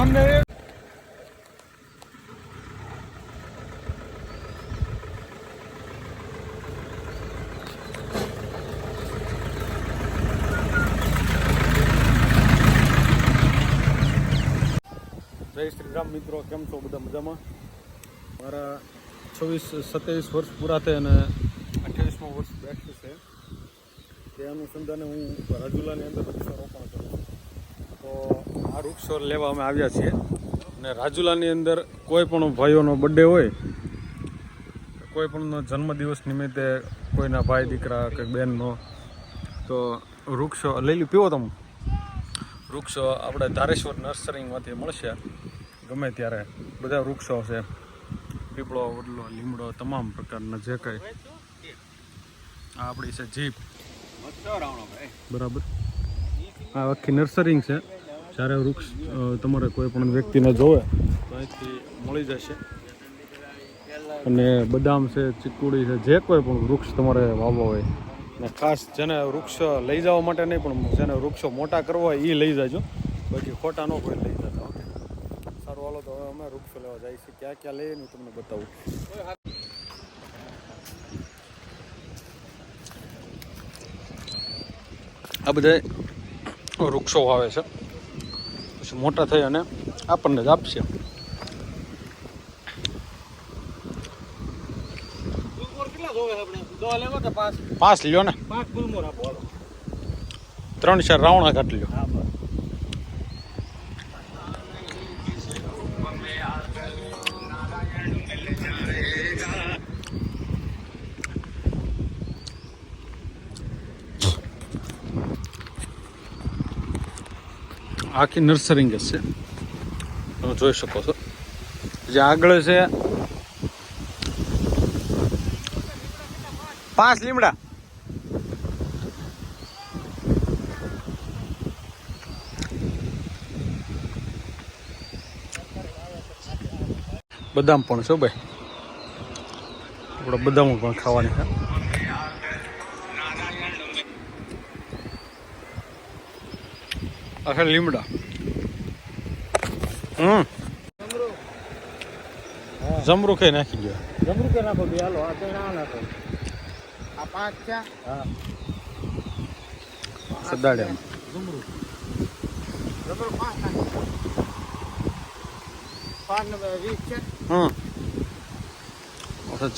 જય શ્રી રામ મિત્રો, કેમ છો બધા? મજામાં? મારા 27 વર્ષ પૂરા થઈ અને 28મું વર્ષ બેઠું છે. તે અનુસંધાને હું રાજુલાની અંદર વૃક્ષારોપણ કરું છું. તો આ વૃક્ષો લેવા અમે આવ્યા છીએ અને રાજુલાની અંદર કોઈ પણ ભાઈઓનો બર્થડે હોય, કોઈ પણ જન્મદિવસ નિમિત્તે કોઈના ભાઈ દીકરા કે બહેનનો, તો વૃક્ષો લઈ લો. પીવો તમે વૃક્ષો આપણે ધારેશ્વર નર્સરીમાંથી મળશે. ગમે ત્યારે બધા વૃક્ષો છે, પીપળો, વડલો, લીમડો, તમામ પ્રકારના જે કંઈ. આ આપણી છે જીપ, બરાબર. આ આખી નર્સરી છે. જ્યારે વૃક્ષ તમારે કોઈ પણ વ્યક્તિને જોવે તો અહીંથી મળી જશે. અને બદામ છે, ચીકુડી છે, જે કોઈ પણ વૃક્ષ તમારે વાવવા હોય, ને ખાસ જેને વૃક્ષ લઈ જવા માટે નહીં, પણ જેને વૃક્ષો મોટા કરવા હોય એ લઈ જાજો, બાકી ખોટા ન કોઈ લઈ જતા. ઓકે, સારું, હાલો તો હવે અમે વૃક્ષો લેવા જઈએ છીએ. ક્યાં ક્યાં લઈએ ને તમને બતાવું. આ બધા વૃક્ષો વાવે છે, પછી મોટા થઈ અને આપણને જ આપશે. પાંચ લ્યો ને, 3-4 રાવણા કાઢ લ્યો. આખી નર્સરી છે, તમે જોઈ શકો છો. જે આગળ છે 5 લીમડા. બદામ પણ છે ભાઈ, આપણે બદામ પણ ખાવાની છે. આખા લીમડા. જમરૂ કઈ નાખી ગયો. જમરૂ કે નાખો બે, હાલો આ તો ના નાખો. આ 5 છે. હા, સદાડ્યા જમરૂ 5 નાખો. 5 ને 20 છે.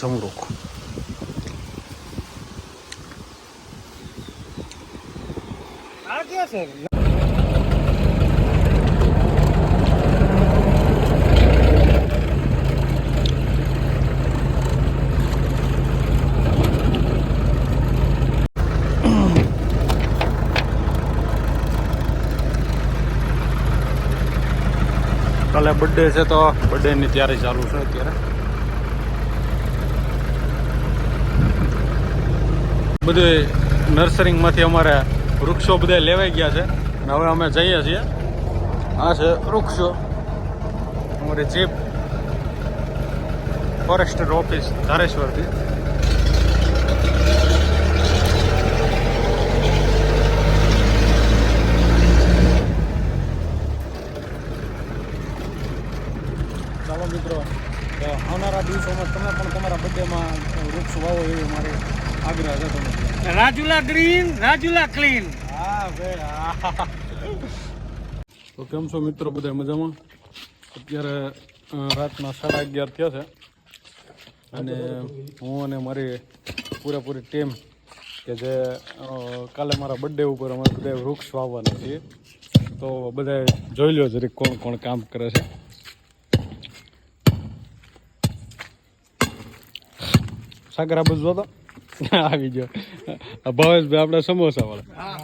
જમરૂ. આ કે છે કાલે બર્થડે છે તો બર્થડેની તૈયારી ચાલુ છે અત્યારે. બધે નર્સરીમાંથી અમારે વૃક્ષો બધા લેવાઈ ગયા છે અને હવે અમે જઈએ છીએ. આ છે વૃક્ષો, અમારી જીપ ફોરેસ્ટર ઓફિસ ધારેશ્વરથી. ચાલો મિત્રો, આવનારા દિવસોમાં તમે પણ તમારા બર્થડેમાં વૃક્ષ વાવો એવી મારી આગ્રહ છે. તમે રાજુલા ગ્રીન, રાજુલા ક્લીન. હા ભાઈ. તો કેમ છો મિત્રો, બધા મજામાં? અત્યારે રાતના 11:30 થયા છે અને હું અને મારી પૂરેપૂરી ટીમ કે જે કાલે મારા બર્થડે ઉપર અમે બધા વૃક્ષ વાવવાના છીએ. તો બધા જોઈ લો જરીક કોણ કોણ કામ કરે છે. સાગર આ બધું જોતો આવી ગયો. ભાવેશભાઈ આપણે સમોસા વાળા,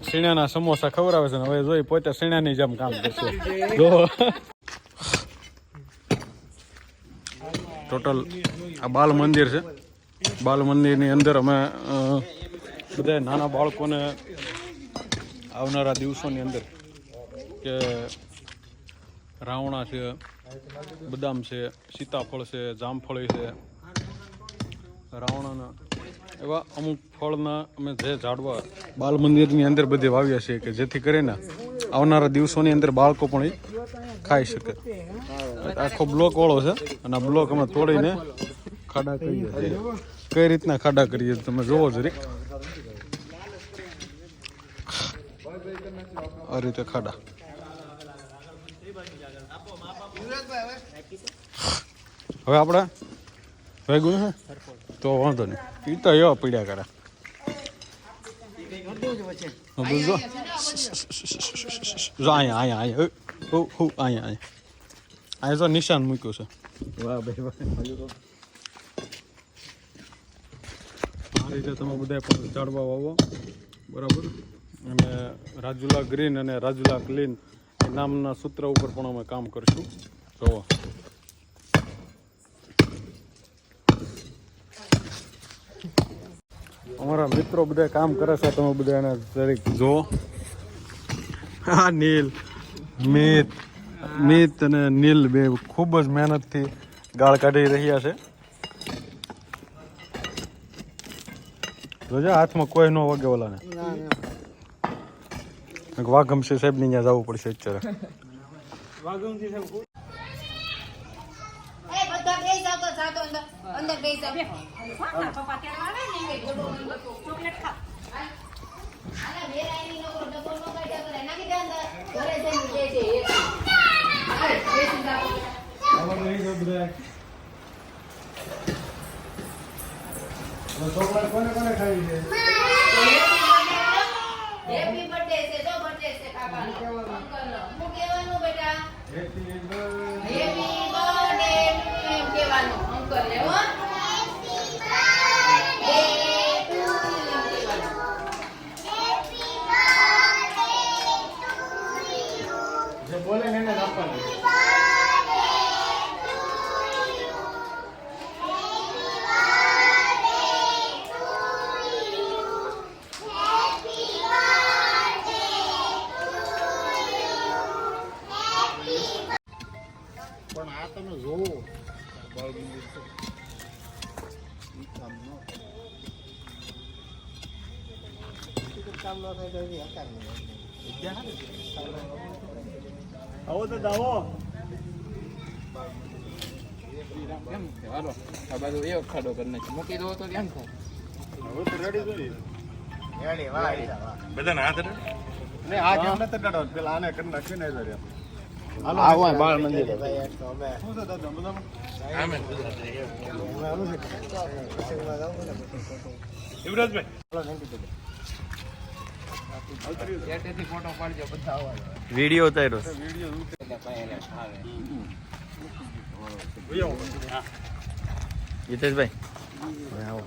સીણાના સમોસા ખવડાવે છે ને હવે જોઈ પોતે સીણાની જેમ કામ કરશે. ટોટલ આ બાલ મંદિર છે. બાલ મંદિરની અંદર અમે બધા નાના બાળકોને આવનારા દિવસોની અંદર કે રાવણા છે, બદામ છે, સીતાફળ છે, જામફળી છે, રાવણાના એવા અમુક ફળના અમે જે ઝાડવા બાલ મંદિરની અંદર બધે વાવ્યા છીએ કે જેથી કરીને આવનારા દિવસોની અંદર બાળકો પણ એ ખાઈ શકે. આખો બ્લોક વાળો છે અને આ બ્લોક અમે તોડીને ખાડા કરીએ છીએ. કઈ રીતના ખાડા કરીએ તમે જોવો જરીક. આ રીતે ખાડા. હવે આપણે ભેગું છે તો વાંધો નહીં, એ તો એવા પીડ્યા કરે. જો અહીંયા અહીંયા જો નિશાન મૂક્યું છે. વાહ ભાઈ વાહ. આ રીતે તમે બધા પણ ઝાડવા વાવો બરાબર. અને રાજુલા ગ્રીન અને રાજુલા ક્લીન નામના સૂત્ર ઉપર પણ અમે કામ કરીશું. જોવો અમારા મિત્રો બધા કામ કરે છે, તમે બધા એને જરીક જો. હા નીલ મિત અને નીલ બે ખૂબ જ મહેનતથી ગાળ કાઢી રહ્યા છે. જોજો હાથમાં કોઈ ન વગે ઓલાને. વાઘમસી સાહેબ ની ત્યાં જવું પડશે અત્યારે. કોને કોને ખાવી છે? હેપી બર્થડે છે, તો બર્થડે છે કાકાનો. અંકલનો. હું કહેવાનું બેટા? હેપી બર્થડે એમ કહેવાનું અંકલને હો. જે બોલે ને એને આપવાનું. પણ આ તમે જોવો કામ ન થાય તો એની હકાર નહીં. આવો તો દાવો. કેમ હાલો આ બાજુ એક ખાડો કરી નાખી મૂકી દો તો કેમ થાય? હવે તો રેડી જોઈએ. રેડી વાહ ઈશા, વાહ. બધાને હાથ રે ને આ કેમ નતો કાઢો પેલા આને કરી નાખી ને જરે. આ હોય બાળ મંદિર. ભાઈ એક તો અમે શું છે દાદા મજામાં? આમે આવું છે પછીમાં જાવ ને યુવરાજભાઈ ચાલો નંદી દે. ત્યાંથી ફોટો પાડજો બધા આવવા. વિડિયો ઉતાર્યો છે. જીતેશભાઈ આવો.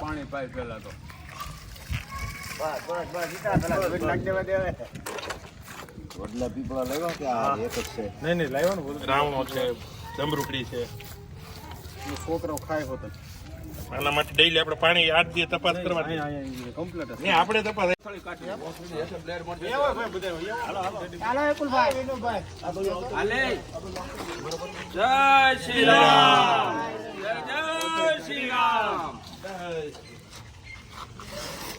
પાણી પાય પેલા તો વડલા પીપળા લેવા કે આ એક જ છે? નહીં લાવ્યો ને રાવણો છે, ડમરૂકડી છે, છોકરાઓ ખાય હોત. આના માટે ડેઈલી આપણે પાણી 8 દિવસ તપાસ કરવાની. કમ્પ્લીટ ને આપણે તપાસ ચાલો વિપુલભાઈ વિનુભાઈ જય શ્રી રામ, જય શ્રી રામ.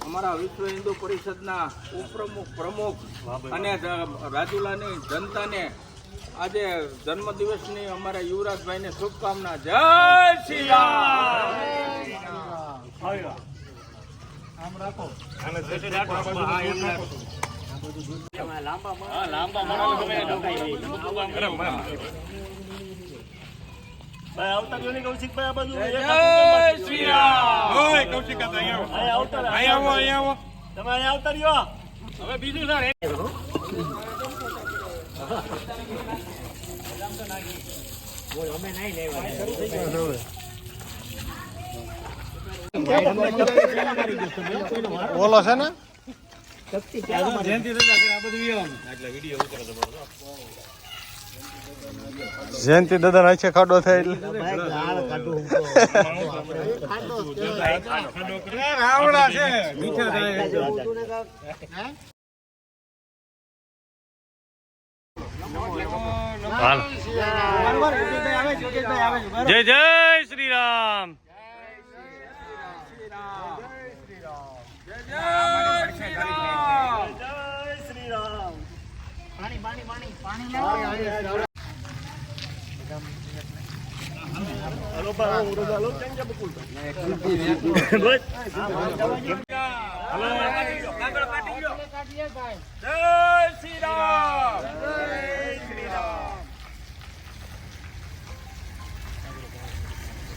અમારા વિશ્વ હિન્દુ પરિષદના ઉપપ્રમુખ પ્રમુખ અને રાજુલાની જનતાને આજે જન્મદિવસની અમારા યુવરાજભાઈને શુભકામના. જય શ્રી રામ. જય શ્રી રામ. ઓય કૌશિકા તો અહીંયા આવો. હવે બીજું સર ઓલો છે ને જયંતિ દાદા નાખે ખાડો થાય એટલે રાવડા છે મીઠા થાય. હાલ જય જય શ્રી રામ.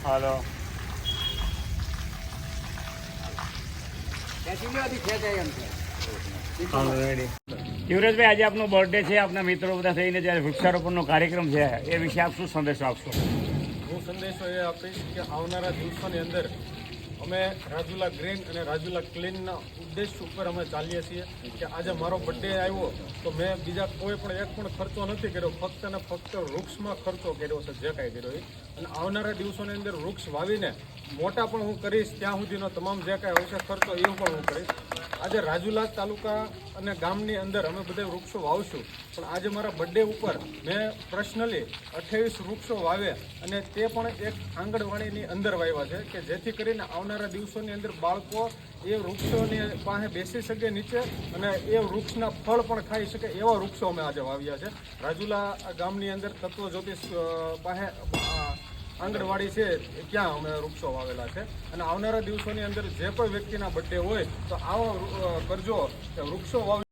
હાલો યુવરાજભાઈ, આજે આપનો બર્થડે છે, આપના મિત્રો બધા થઈને જ્યારે વૃક્ષારોપણનો કાર્યક્રમ છે એ વિશે આપ શું સંદેશો આપશો? હું સંદેશો એ આપીશ કે આવનારા દિવસોની અંદર અમે રાજુલા ગ્રીન અને રાજુલા ક્લીનના ઉદ્દેશ ઉપર અમે ચાલીએ છીએ કે આજે મારો બર્થડે આવ્યો તો મેં બીજા કોઈ પણ એક પણ ખર્ચો નથી કર્યો, ફક્ત ને ફક્ત વૃક્ષમાં ખર્ચો કર્યો છે જે કાંઈ કર્યો એ. અને આવનારા દિવસોની અંદર વૃક્ષ વાવીને મોટા પણ હું કરીશ, ત્યાં સુધીનો તમામ જે કાંઈ આવશે ખર્ચો એ પણ હું કરીશ. આજે રાજુલા તાલુકા અને ગામની અંદર અમે બધા વૃક્ષો વાવશું, પણ આજે મારા બર્થડે ઉપર મેં પર્સનલી 28 વૃક્ષો વાવ્યા અને તે પણ એક આંગણવાડીની અંદર વાવ્યા છે કે જેથી કરીને આવનારા દિવસોની અંદર બાળકો એ વૃક્ષોની પાસે બેસી શકે નીચે અને એ વૃક્ષના ફળ પણ ખાઈ શકે એવા વૃક્ષો અમે આજે વાવ્યા છે. રાજુલા ગામની અંદર તત્વ જ્યોતિષ પાસે આંગણવાડી છે ત્યાં અમે વૃક્ષો વાવેલા છે. અને આવનારા દિવસોની અંદર જે કોઈ વ્યક્તિના બર્થડે હોય તો આવો કરજો કે વૃક્ષો વાવી